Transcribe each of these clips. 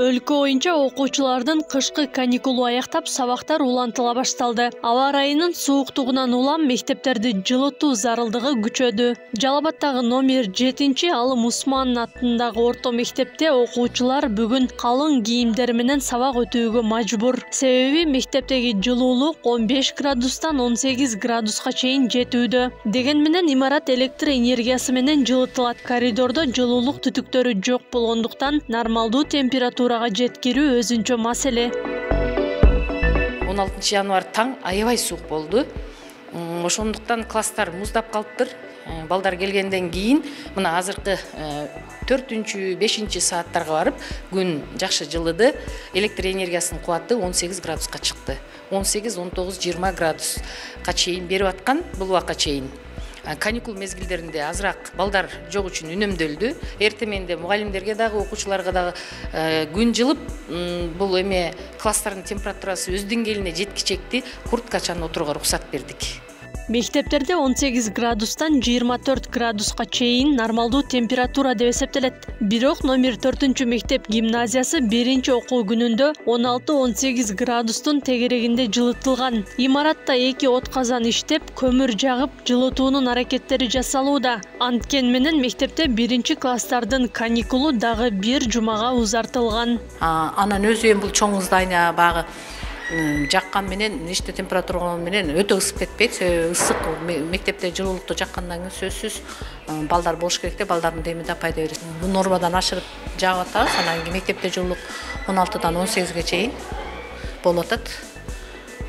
Өлкө боюнча окуучулардын кышкы каникулу аяктап, сабактар улантыла башталды. Аба ырайынын сууктугунан улам мектептерди жылытуу зарылдыгы күчөдү. Жалал-Абадтагы номер 7 Алым Усман атындагы орто мектепте окуучулар бүгүн калың кийимдер менен сабак өтүүгө мажбур. Себеби мектептеги жылуулук 15 градустан 18 градуска чейин жетүүдө. Деген менен имарат электр энергиясы менен жылытылат. Коридордо жылуулук түтүктөрү жок болгондуктан нормалдуу температурага жеткирүү өзүнчө маселе. 16 январь таң аябай суук болду. Ошондуктан класстар муздап калыптыр. Балдар келгенден кийин мына азыркы 4-5 сааттарга барып күн жакшы жылыды. Электр энергиясынын кубаты 18 градуска чыкты. 18-19-20 градуска чейин берип аткан бул убакка чейин. Каникул мезгилдеринде азыраак балдар жок үчүн үнөмдөлдү. Эртеменде мугалимдерге дагы, окуучуларга дагы күн жылып, бул эме класстардын температурасы өз деңгээлине жеткичекти, курткачаны отурууга уруксат бердик. Мектептерде 18 градустан 24 градуска чейин нормалдуу температура деп эсептелет. Бирок номер 4 мектеп гимназиясы 1-окуу күнүндө 16-18 градустун тегерегинде жылытылган. Имаратта 2 от казан иштеп, көмүр жагып, жылытуунун аракеттери жасалууда. Анткен менен мектепте 1-класстардын каникулу дагы 1 жумага узартылган. Анан өзү бул чоң здания багы жаккан менен, нечте температура менен өтө ысып кетпейт. Ысык мектепте жылуулукту жаккандан кийин сөзсүз балдар болуш керек деп, балдардын деми да пайда берет. Бул нормадан ашырып жагып атабыз. Анан кийин мектепте жылуулук 16-дан 18-ге чейин болуп атат.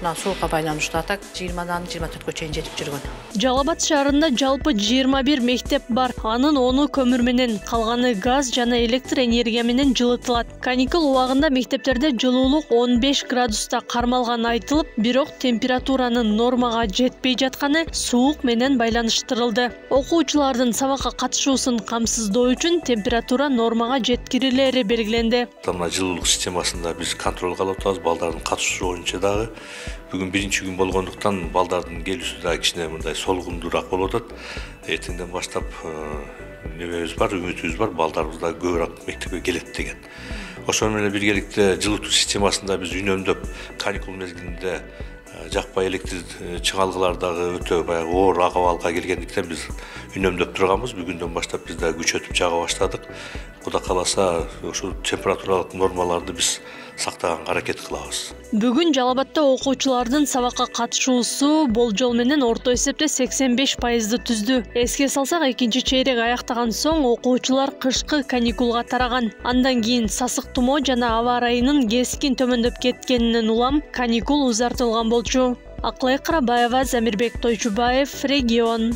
Суукка байланыштуу атак 20-дан 24-кө чейин жетип жүргөн. Жалал-Абад шаарында жалпы 21 мектеп бар. Анын 10-у көмүр менен, калганы газ жана электр энергия менен жылытылат. Каникул убагында мектептерде жылуулук 15 градуста кармалган айтылып, бирок температуранын нормага жетпей жатканы суук менен байланыштырылды. Окуучулардын сабакка катышуусун камсыздоо үчүн температура нормага жеткирилери белгиленди. Мына жылуулук системасында биз контролго алып атабыз, балдардын катышуусу боюнча дагы. Бүгүн 1-күн болгондуктан балдардын келүүсү да кичине мындай солгундуураак болуп атат. Эртеңден баштап небебиз бар, үмүтүбүз бар, балдарыбыз да көбүрөөк мектепке келет деген. Ошол менен биргеликте жылытуу системасында биз үнөмдөп, каникул мезгилинде жакпай электр чыңалгылардагы өтө баягы оор акыбалга келгендиктен биз үнөмдөп турганбыз. Бүгүндөн баштап биз да күчөтүп жага баштадык. Кудай кааласа, ошол температуралык нормаларды биз сактаганга аракет кылабыз. Бүгүн Жалал-Абадта окуучулардын сабакка катышуусу болжол менен орто эсепте 85% түздү. Эске салсак, экинчи чейрек аяктаган соң окуучулар кышкы каникулга тараган. Андан кийин сасык тумоо жана аба ырайынын кескин төмөндөп кеткенинен улам каникул узартылган болчу. Аклай Карабаева, Замирбек Тойчубаев, Регион.